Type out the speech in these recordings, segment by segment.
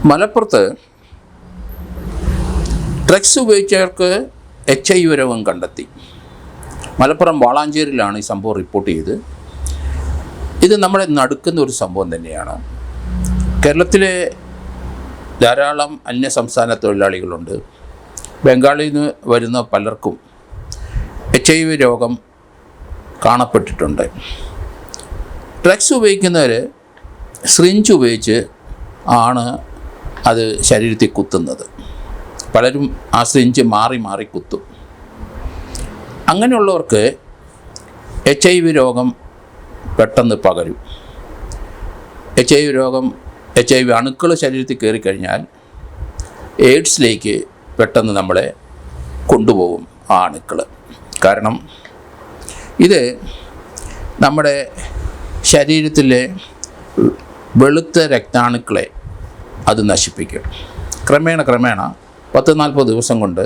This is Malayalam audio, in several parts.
മലപ്പുറത്ത് ഡ്രഗ്സ് ഉപയോഗിച്ചവർക്ക് HIV രോഗം കണ്ടെത്തി. മലപ്പുറം വാളാഞ്ചേരിയിലാണ് ഈ സംഭവം റിപ്പോർട്ട് ചെയ്ത്. ഇത് നമ്മളെ നടുക്കുന്ന ഒരു സംഭവം തന്നെയാണ്. കേരളത്തിലെ ധാരാളം അന്യസംസ്ഥാന തൊഴിലാളികളുണ്ട്. ബംഗാളിൽ നിന്ന് വരുന്ന പലർക്കും HIV രോഗം കാണപ്പെട്ടിട്ടുണ്ട്. ഡ്രഗ്സ് ഉപയോഗിക്കുന്നവർ സിറിഞ്ച് ഉപയോഗിച്ച് ആണ് അത് ശരീരത്തിൽ കുത്തുന്നത്. പലരും ആ സിറിഞ്ച് മാറി മാറി കുത്തും. അങ്ങനെയുള്ളവർക്ക് HIV രോഗം പെട്ടെന്ന് പകരും. HIV അണുക്കൾ ശരീരത്തിൽ കയറിക്കഴിഞ്ഞാൽ എയ്ഡ്സിലേക്ക് പെട്ടെന്ന് നമ്മളെ കൊണ്ടുപോകും ആ അണുക്കൾ. കാരണം ഇത് നമ്മുടെ ശരീരത്തിലെ വെളുത്ത രക്താണുക്കളെ അത് നശിപ്പിക്കും. ക്രമേണ 10-40 ദിവസം കൊണ്ട്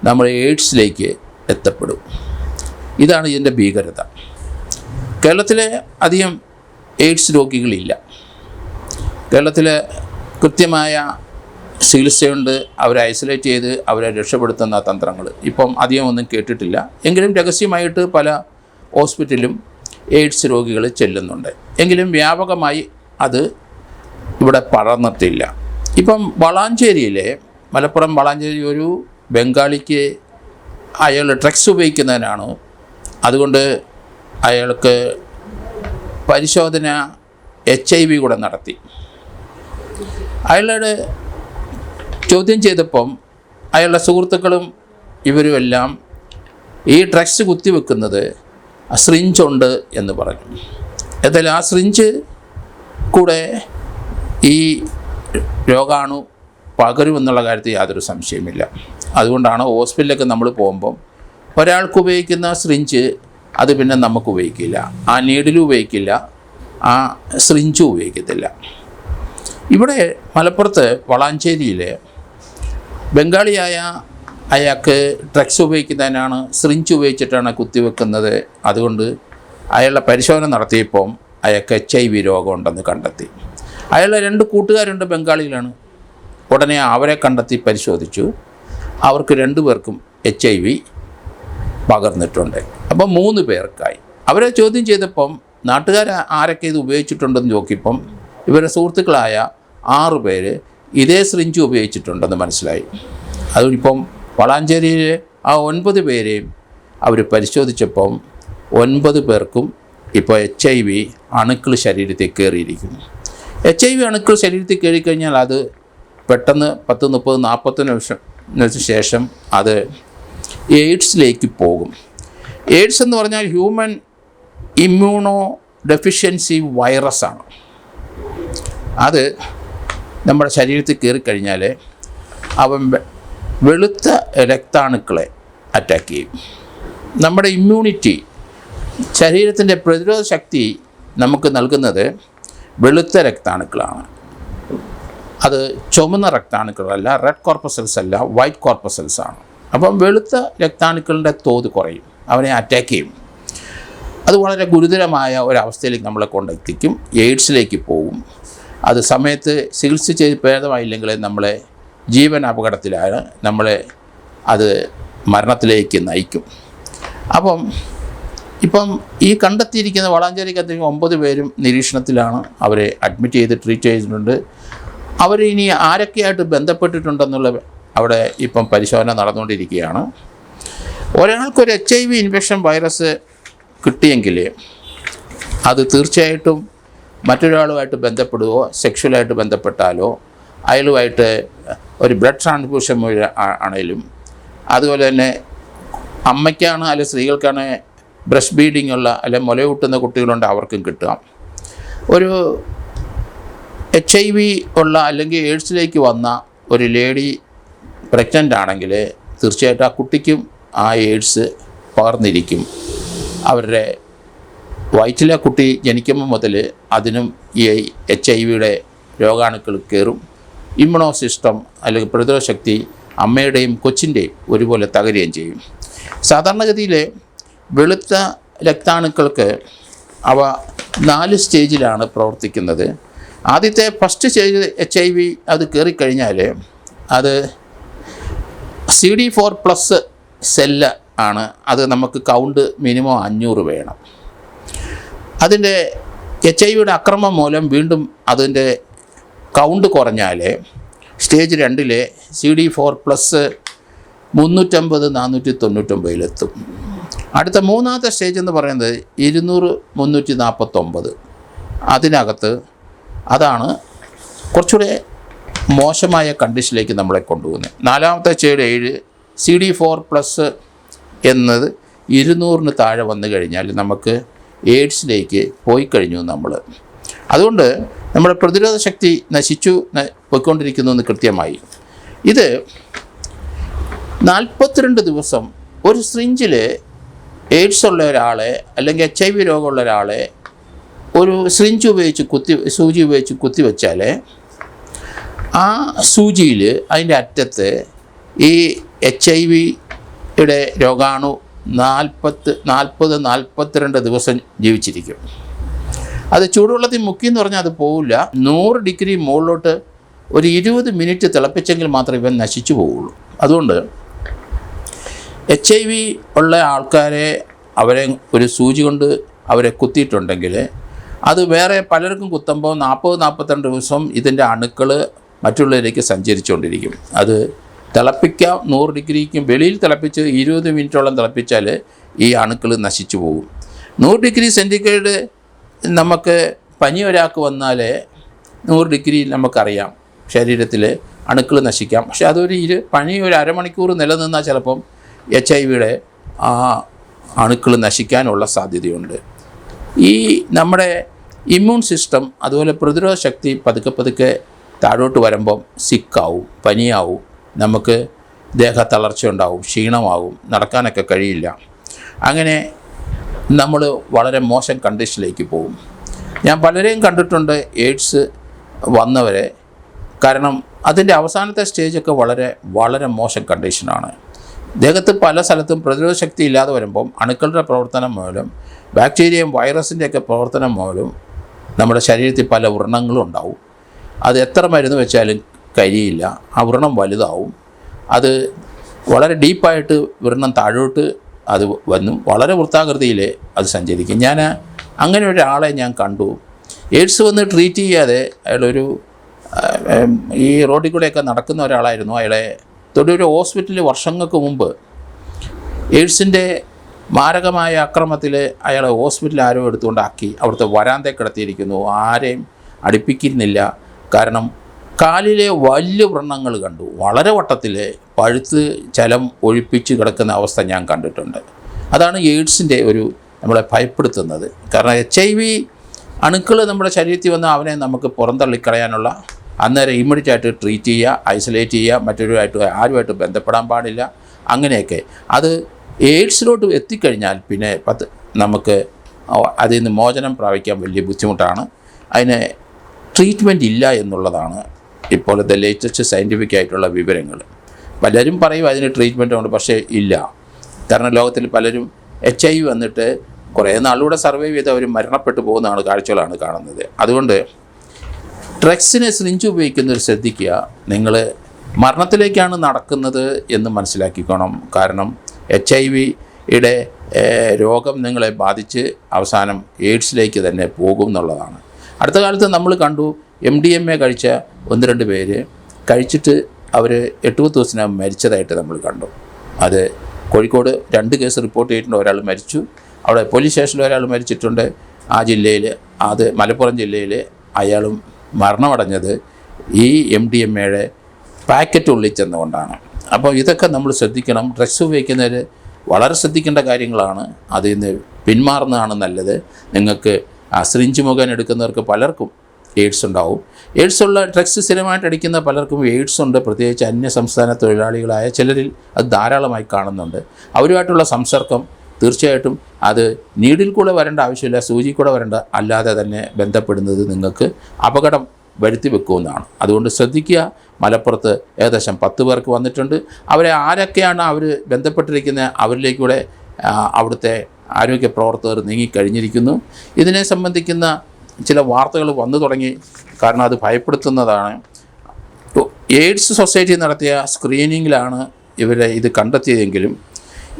നമ്മൾ എയ്ഡ്സിലേക്ക് എത്തപ്പെടും. ഇതാണ് ഇതിൻ്റെ ഭീകരത. കേരളത്തിലെ അധികം എയ്ഡ്സ് രോഗികളില്ല. കേരളത്തിൽ കൃത്യമായ ചികിത്സയുണ്ട്. അവരെ ഐസൊലേറ്റ് ചെയ്ത് അവരെ രക്ഷപ്പെടുത്തുന്ന തന്ത്രങ്ങൾ ഇപ്പം അധികം ഒന്നും കേട്ടിട്ടില്ല. എങ്കിലും രഹസ്യമായിട്ട് പല ഹോസ്പിറ്റലിലും എയ്ഡ്സ് രോഗികൾ ചെല്ലുന്നുണ്ട്. എങ്കിലും വ്യാപകമായി അത് ഇവിടെ പടർന്നിട്ടില്ല. ഇപ്പം മലപ്പുറം വളാഞ്ചേരി ഒരു ബംഗാളിക്ക് അയാൾ ഡ്രഗ്സ് ഉപയോഗിക്കുന്നതിനാണ്. അതുകൊണ്ട് അയാൾക്ക് പരിശോധന HIV കൂടെ നടത്തി. അയാളോട് ചോദ്യം ചെയ്തപ്പം അയാളുടെ സുഹൃത്തുക്കളും ഇവരുമെല്ലാം ഈ ഡ്രഗ്സ് കുത്തിവെക്കുന്നത് സിറിഞ്ചുണ്ട് എന്ന് പറഞ്ഞു. എന്തായാലും ആ സിറിഞ്ച് കൂടെ ഈ രോഗാണു പകരുമെന്നുള്ള കാര്യത്തിൽ യാതൊരു സംശയമില്ല. അതുകൊണ്ടാണ് ഹോസ്പിറ്റലിലൊക്കെ നമ്മൾ പോകുമ്പം ഒരാൾക്ക് ഉപയോഗിക്കുന്ന സിറിഞ്ച് അത് പിന്നെ നമുക്ക് ഉപയോഗിക്കില്ല. ആ നീഡിലും ഉപയോഗിക്കില്ല, ആ സിറിഞ്ചും ഉപയോഗിക്കത്തില്ല. ഇവിടെ മലപ്പുറത്ത് വളാഞ്ചേരിയിൽ ബംഗാളിയായ അയാൾക്ക് ഡ്രഗ്സ് ഉപയോഗിക്കുന്നതിനാണ് സിറിഞ്ച് ഉപയോഗിച്ചിട്ടാണ് കുത്തിവെക്കുന്നത്. അതുകൊണ്ട് അയാളുടെ പരിശോധന നടത്തിയപ്പം അയാൾക്ക് HIV രോഗം ഉണ്ടെന്ന് കണ്ടെത്തി. അയാളുടെ 2 കൂട്ടുകാരുണ്ട്, ബംഗാളിയിലാണ്. ഉടനെ അവരെ കണ്ടെത്തി പരിശോധിച്ചു. അവർക്ക് 2 പേർക്കും HIV പകർന്നിട്ടുണ്ട്. അപ്പം 3 പേർക്കായി. അവരെ ചോദ്യം ചെയ്തപ്പം നാട്ടുകാർ ആരൊക്കെ ഇത് ഉപയോഗിച്ചിട്ടുണ്ടെന്ന് നോക്കിയപ്പം ഇവരുടെ സുഹൃത്തുക്കളായ 6 പേര് ഇതേ സിറിഞ്ച് ഉപയോഗിച്ചിട്ടുണ്ടെന്ന് മനസ്സിലായി. അതിപ്പം വളാഞ്ചേരിയിൽ ആ 9 പേരെയും അവർ പരിശോധിച്ചപ്പം 9 പേർക്കും ഇപ്പോൾ HIV അണുക്കൾ ശരീരത്തിൽ കയറിയിരിക്കുന്നു. HIV അണുക്കൾ ശരീരത്തിൽ കയറിക്കഴിഞ്ഞാൽ അത് പെട്ടെന്ന് 10, 30, 40 നിമിഷത്തിന് ശേഷം അത് എയ്ഡ്സിലേക്ക് പോകും. എയ്ഡ്സ് എന്ന് പറഞ്ഞാൽ ഹ്യൂമൻ ഇമ്മ്യൂണോ ഡെഫിഷ്യൻസി വൈറസാണ്. അത് നമ്മുടെ ശരീരത്തിൽ കയറിക്കഴിഞ്ഞാൽ അവൻ വെളുത്ത രക്താണുക്കളെ അറ്റാക്ക് ചെയ്യും. നമ്മുടെ ഇമ്മ്യൂണിറ്റി, ശരീരത്തിൻ്റെ പ്രതിരോധ ശക്തി നമുക്ക് നൽകുന്നത് വെളുത്ത രക്താണുക്കളാണ്. അത് ചുമന്ന രക്താണുക്കളല്ല, റെഡ് കോർപ്പസൽസ് അല്ല, വൈറ്റ് കോർപ്പസൽസ് ആണ്. അപ്പം വെളുത്ത രക്താണുക്കളുടെ തോത് കുറയും, അവനെ അറ്റാക്ക് ചെയ്യും. അത് വളരെ ഗുരുതരമായ ഒരവസ്ഥയിലേക്ക് നമ്മളെ കൊണ്ടെത്തിക്കും. എയ്ഡ്സിലേക്ക് പോകും. അത് സമയത്ത് ചികിത്സ ചെയ്ത് ഭേദമായില്ലെങ്കിൽ നമ്മളെ ജീവൻ അപകടത്തിലാണ്, നമ്മളെ അത് മരണത്തിലേക്ക് നയിക്കും. ഇപ്പം ഈ കണ്ടെത്തിയിരിക്കുന്ന വളാഞ്ചേരിക്കകത്ത് 9 പേരും നിരീക്ഷണത്തിലാണ്. അവരെ അഡ്മിറ്റ് ചെയ്ത് ട്രീറ്റ് ചെയ്തിട്ടുണ്ട്. അവരിനി ആരൊക്കെയായിട്ട് ബന്ധപ്പെട്ടിട്ടുണ്ടെന്നുള്ള അവിടെ ഇപ്പം പരിശോധന നടന്നുകൊണ്ടിരിക്കുകയാണ്. ഒരാൾക്കൊരു HIV ഇൻഫെക്ഷൻ വൈറസ് കിട്ടിയെങ്കിൽ അത് തീർച്ചയായിട്ടും മറ്റൊരാളുമായിട്ട് ബന്ധപ്പെടുകയോ സെക്ഷുവലായിട്ട് ബന്ധപ്പെട്ടാലോ അയാളുമായിട്ട് ഒരു ബ്ലഡ് ട്രാൻസ്ഫ്യൂഷൻ വഴി ആണെങ്കിലും, അതുപോലെ തന്നെ അമ്മയ്ക്കാണ് അല്ലെങ്കിൽ സ്ത്രീകൾക്കാണ് ബ്രസ്റ്റ് ഫീഡിംഗ് ഉള്ള അല്ലെങ്കിൽ മുലയൂട്ടുന്ന കുട്ടികളുണ്ട്, അവർക്കും കിട്ടാം. ഒരു HIV ഉള്ള അല്ലെങ്കിൽ എയ്ഡ്സിലേക്ക് വന്ന ഒരു ലേഡി പ്രഗ്നൻ്റ് ആണെങ്കിൽ തീർച്ചയായിട്ടും ആ കുട്ടിക്കും ആ എയ്ഡ്സ് പകർന്നിരിക്കും. അവരുടെ വയറ്റിലെ കുട്ടി ജനിക്കുമ്പോൾ മുതൽ അതിനും ഈ HIV രോഗാണുക്കൾ കയറും. ഇമ്മ്യൂണോ സിസ്റ്റം അല്ലെങ്കിൽ പ്രതിരോധ ശക്തി അമ്മയുടെയും കൊച്ചിൻ്റെയും ഒരുപോലെ തകരുകയും ചെയ്യും. സാധാരണഗതിയിൽ വെളുത്ത രക്താണുക്കൾക്ക് അവ 4 സ്റ്റേജിലാണ് പ്രവർത്തിക്കുന്നത്. ആദ്യത്തെ ഫസ്റ്റ് സ്റ്റേജ് HIV അത് കയറിക്കഴിഞ്ഞാൽ അത് CD4+ സെല്ല് ആണ്. അത് നമുക്ക് കൗണ്ട് മിനിമം 500 വേണം. അതിൻ്റെ HIV അക്രമം മൂലം വീണ്ടും അതിൻ്റെ കൗണ്ട് കുറഞ്ഞാൽ സ്റ്റേജ് 2 CD4+ 350-499 അടുത്ത മൂന്നാമത്തെ സ്റ്റേജ് എന്ന് പറയുന്നത് 200-349. അതിനകത്ത് അതാണ് കുറച്ചുകൂടെ മോശമായ കണ്ടീഷനിലേക്ക് നമ്മളെ കൊണ്ടുപോകുന്നത്. നാലാമത്തെ സ്റ്റേജ് 7 CD4+ എന്നത് 200 താഴെ വന്നു കഴിഞ്ഞാൽ നമുക്ക് എയ്ഡ്സിലേക്ക് പോയി കഴിഞ്ഞു നമ്മൾ. അതുകൊണ്ട് നമ്മുടെ പ്രതിരോധ ശക്തി പോയിക്കൊണ്ടിരിക്കുന്നു എന്ന് കൃത്യമായി. ഇത് 42 ദിവസം ഒരു സിറിഞ്ചിൽ എയ്ഡ്സ് ഉള്ള ഒരാളെ അല്ലെങ്കിൽ HIV രോഗമുള്ള ഒരാളെ ഒരു സിറിഞ്ച് ഉപയോഗിച്ച് സൂചി ഉപയോഗിച്ച് കുത്തിവെച്ചാൽ ആ സൂചിയിൽ അതിൻ്റെ അറ്റത്ത് ഈ HIV രോഗാണു 40-42 ദിവസം ജീവിച്ചിരിക്കും. അത് ചൂടുവെള്ളത്തിൽ മുക്കിയെന്ന് പറഞ്ഞാൽ അത് പോവില്ല. 100 ഡിഗ്രി മുകളിലോട്ട് ഒരു 20 മിനിറ്റ് തിളപ്പിച്ചെങ്കിൽ മാത്രമേ ഇവൻ നശിച്ചു പോവുള്ളൂ. അതുകൊണ്ട് HIV ഉള്ള ആൾക്കാരെ അവരെ ഒരു സൂചി കൊണ്ട് അവരെ കുത്തിയിട്ടുണ്ടെങ്കിൽ അത് വേറെ പലർക്കും കുത്തുമ്പോൾ 40-42 ദിവസം ഇതിൻ്റെ അണുക്കൾ മറ്റുള്ളവരിലേക്ക് സഞ്ചരിച്ചുകൊണ്ടിരിക്കും. അത് തിളപ്പിക്കാം 100 ഡിഗ്രിക്കും വെളിയിൽ തിളപ്പിച്ച് 20 മിനിറ്റോളം തിളപ്പിച്ചാൽ ഈ അണുക്കൾ നശിച്ചു പോകും. 100 ഡിഗ്രി സെൻറ്റിഗ്രേഡ് നമുക്ക് പനി ഒരാൾക്ക് വന്നാൽ 100 ഡിഗ്രി നമുക്കറിയാം ശരീരത്തിൽ അണുക്കൾ നശിക്കാം. പക്ഷെ അതൊരു പനി ഒരു അരമണിക്കൂർ നിലനിന്നാൽ ചിലപ്പം HIV ആ അണുക്കൾ നശിക്കാനുള്ള സാധ്യതയുണ്ട്. ഈ നമ്മുടെ ഇമ്മ്യൂൺ സിസ്റ്റം അതുപോലെ പ്രതിരോധ ശക്തി പതുക്കെ താഴോട്ട് വരുമ്പം സിക്കാവും, പനിയാവും, നമുക്ക് ദേഹത്തളർച്ച ഉണ്ടാവും, ക്ഷീണമാവും, നടക്കാനൊക്കെ കഴിയില്ല. അങ്ങനെ നമ്മൾ വളരെ മോശം കണ്ടീഷനിലേക്ക് പോകും. ഞാൻ പലരെയും കണ്ടിട്ടുണ്ട് എയ്ഡ്സ് വന്നവരെ. കാരണം അതിൻ്റെ അവസാനത്തെ സ്റ്റേജൊക്കെ വളരെ മോശം കണ്ടീഷനാണ്. ദേഹത്ത് പല സ്ഥലത്തും പ്രതിരോധ ശക്തി ഇല്ലാതെ വരുമ്പം അണുക്കളുടെ പ്രവർത്തനം മൂലം ബാക്ടീരിയയും വൈറസിൻ്റെയൊക്കെ പ്രവർത്തനം മൂലം നമ്മുടെ ശരീരത്തിൽ പല വ്രണങ്ങളും ഉണ്ടാവും. അത് എത്ര മരുന്ന് വെച്ചാലും കരിയില്ല, ആ വ്രണം വലുതാവും. അത് വളരെ ഡീപ്പായിട്ട് വ്രണം താഴോട്ട് അത് വന്നു വളരെ വൃത്താകൃതിയിൽ അത് സഞ്ചരിക്കും. ഞാൻ അങ്ങനെ ഒരാളെ ഞാൻ കണ്ടു. എയ്ഡ്സ് വന്ന് ട്രീറ്റ് ചെയ്യാതെ അയാളൊരു ഈ റോഡിൽ കൂടെയൊക്കെ നടക്കുന്ന ഒരാളായിരുന്നു. അയാളെ തൊട്ടൊരു ഹോസ്പിറ്റലിൽ വർഷങ്ങൾക്ക് മുമ്പ് എയ്ഡ്സിൻ്റെ മാരകമായ അക്രമത്തിൽ അയാളെ ഹോസ്പിറ്റലിൽ ആരോ എടുത്തുകൊണ്ടാക്കി അവിടുത്തെ വരാന്തയിൽ കിടത്തിയിരിക്കുന്നു. ആരെയും അടുപ്പിക്കുന്നില്ല. കാരണം കാലിലെ വലിയ വ്രണങ്ങൾ കണ്ടു. വളരെ വട്ടത്തിൽ പഴുത്ത് ചലം ഒഴിപ്പിച്ച് കിടക്കുന്ന അവസ്ഥ ഞാൻ കണ്ടിട്ടുണ്ട്. അതാണ് എയ്ഡ്സിൻ്റെ ഒരു നമ്മളെ ഭയപ്പെടുത്തുന്നത്. കാരണം HIV അണുക്കൾ നമ്മുടെ ശരീരത്തിൽ വന്ന് അവനെ നമുക്ക് പുറന്തള്ളിക്കളയാനുള്ള അന്നേരം ഇമ്മീഡിയറ്റായിട്ട് ട്രീറ്റ് ചെയ്യുക, ഐസൊലേറ്റ് ചെയ്യുക, ആരുമായിട്ട് ബന്ധപ്പെടാൻ പാടില്ല. അങ്ങനെയൊക്കെ അത് എയ്ഡ്സിലോട്ട് എത്തിക്കഴിഞ്ഞാൽ പിന്നെ നമുക്ക് അതിൽ നിന്ന് മോചനം പ്രാപിക്കാൻ വലിയ ബുദ്ധിമുട്ടാണ്. അതിന് ട്രീറ്റ്മെൻറ്റ് ഇല്ല എന്നുള്ളതാണ് ഇപ്പോഴത്തെ ലേറ്റസ്റ്റ് സയൻറ്റിഫിക് ആയിട്ടുള്ള വിവരങ്ങൾ. പലരും പറയും അതിന് ട്രീറ്റ്മെൻറ്റ് ഉണ്ട്, പക്ഷേ ഇല്ല. കാരണം ലോകത്തിൽ പലരും HIV വന്നിട്ട് കുറേ നാളിലൂടെ സർവൈവ് ചെയ്ത് അവർ മരണപ്പെട്ടു പോകുന്നതാണ് കാഴ്ചകളാണ് കാണുന്നത്. അതുകൊണ്ട് ഡ്രഗ്സിനെ സിറിഞ്ച് ഉപയോഗിക്കുന്നവർ ശ്രദ്ധിക്കുക. നിങ്ങൾ മരണത്തിലേക്കാണ് നടക്കുന്നത് എന്ന് മനസ്സിലാക്കിക്കോണം. കാരണം HIV രോഗം നിങ്ങളെ ബാധിച്ച് അവസാനം എയ്ഡ്സിലേക്ക് തന്നെ പോകും എന്നുള്ളതാണ്. അടുത്ത കാലത്ത് നമ്മൾ കണ്ടു MDMA കഴിച്ച 1-2 പേര് കഴിച്ചിട്ട് അവർ 8 ദിവസത്തിനകം മരിച്ചതായിട്ട് നമ്മൾ കണ്ടു. അത് കോഴിക്കോട് 2 കേസ് റിപ്പോർട്ട് ചെയ്തിട്ടുണ്ട്. ഒരാൾ മരിച്ചു. അവിടെ പോലീസ് സ്റ്റേഷനിൽ ഒരാൾ മരിച്ചിട്ടുണ്ട്. ആ ജില്ലയിൽ അത് മലപ്പുറം ജില്ലയിൽ അയാളും മരണമടഞ്ഞത് ഈ MDMA പാക്കറ്റ് ഉള്ളിൽ ചെന്നുകൊണ്ടാണ്. അപ്പോൾ ഇതൊക്കെ നമ്മൾ ശ്രദ്ധിക്കണം. ഡ്രഗ്സ് ഉപയോഗിക്കുന്നവർ വളരെ ശ്രദ്ധിക്കേണ്ട കാര്യങ്ങളാണ്. അതിൽ നിന്ന് പിന്മാറുന്നതാണ് നല്ലത്. നിങ്ങൾക്ക് സിറിഞ്ച് മുഖേന എടുക്കുന്നവർക്ക് പലർക്കും എയ്ഡ്സ് ഉണ്ടാവും. എയ്ഡ്സ് ഉള്ള ഡ്രഗ്സ് സ്ഥിരമായിട്ട് അടിക്കുന്ന പലർക്കും എയ്ഡ്സ് ഉണ്ട്. പ്രത്യേകിച്ച് അന്യസംസ്ഥാന തൊഴിലാളികളായ ചിലരിൽ അത് ധാരാളമായി കാണുന്നുണ്ട്. അവരുമായിട്ടുള്ള സംസർക്കം തീർച്ചയായിട്ടും അത് നീഡിൽ കൂടെ വരേണ്ട ആവശ്യമില്ല, സൂചി കൂടെ വരേണ്ട, അല്ലാതെ തന്നെ ബന്ധപ്പെടുന്നത് നിങ്ങൾക്ക് അപകടം വരുത്തി വെക്കുമെന്നാണ്. അതുകൊണ്ട് ശ്രദ്ധിക്കുക. മലപ്പുറത്ത് ഏകദേശം 10 പേർക്ക് വന്നിട്ടുണ്ട്. അവരെ ആരൊക്കെയാണ് അവർ ബന്ധപ്പെട്ടിരിക്കുന്നത് അവരിലേക്കൂടെ അവിടുത്തെ ആരോഗ്യ പ്രവർത്തകർ നീങ്ങിക്കഴിഞ്ഞിരിക്കുന്നു. ഇതിനെ സംബന്ധിക്കുന്ന ചില വാർത്തകൾ വന്നു തുടങ്ങി. കാരണം അത് ഭയപ്പെടുത്തുന്നതാണ്. എയ്ഡ്സ് സൊസൈറ്റി നടത്തിയ സ്ക്രീനിങ്ങിലാണ് ഇവരെ ഇത് കണ്ടെത്തിയതെങ്കിലും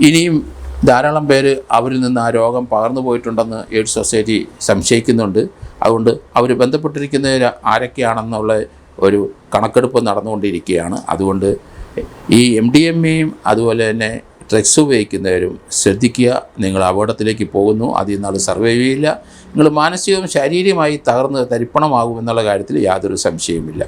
ഇനിയും ധാരാളം പേര് അവരിൽ നിന്ന് ആ രോഗം പകർന്നു പോയിട്ടുണ്ടെന്ന് എയ്ഡ്സ് സൊസൈറ്റി സംശയിക്കുന്നുണ്ട്. അതുകൊണ്ട് അവർ ബന്ധപ്പെട്ടിരിക്കുന്നവർ ആരൊക്കെയാണെന്നുള്ള ഒരു കണക്കെടുപ്പ് നടന്നുകൊണ്ടിരിക്കുകയാണ്. അതുകൊണ്ട് ഈ MDMAയും അതുപോലെ തന്നെ ഡ്രഗ്സ് ഉപയോഗിക്കുന്നവരും ശ്രദ്ധിക്കുക. നിങ്ങൾ അപകടത്തിലേക്ക് പോകുന്നു, അതിൽ നിന്നാൾ സർവൈവ് ചെയ്യില്ല. നിങ്ങൾ മാനസികവും ശാരീരികമായി തകർന്ന് തരിപ്പണമാകുമെന്നുള്ള കാര്യത്തിൽ യാതൊരു സംശയവുമില്ല.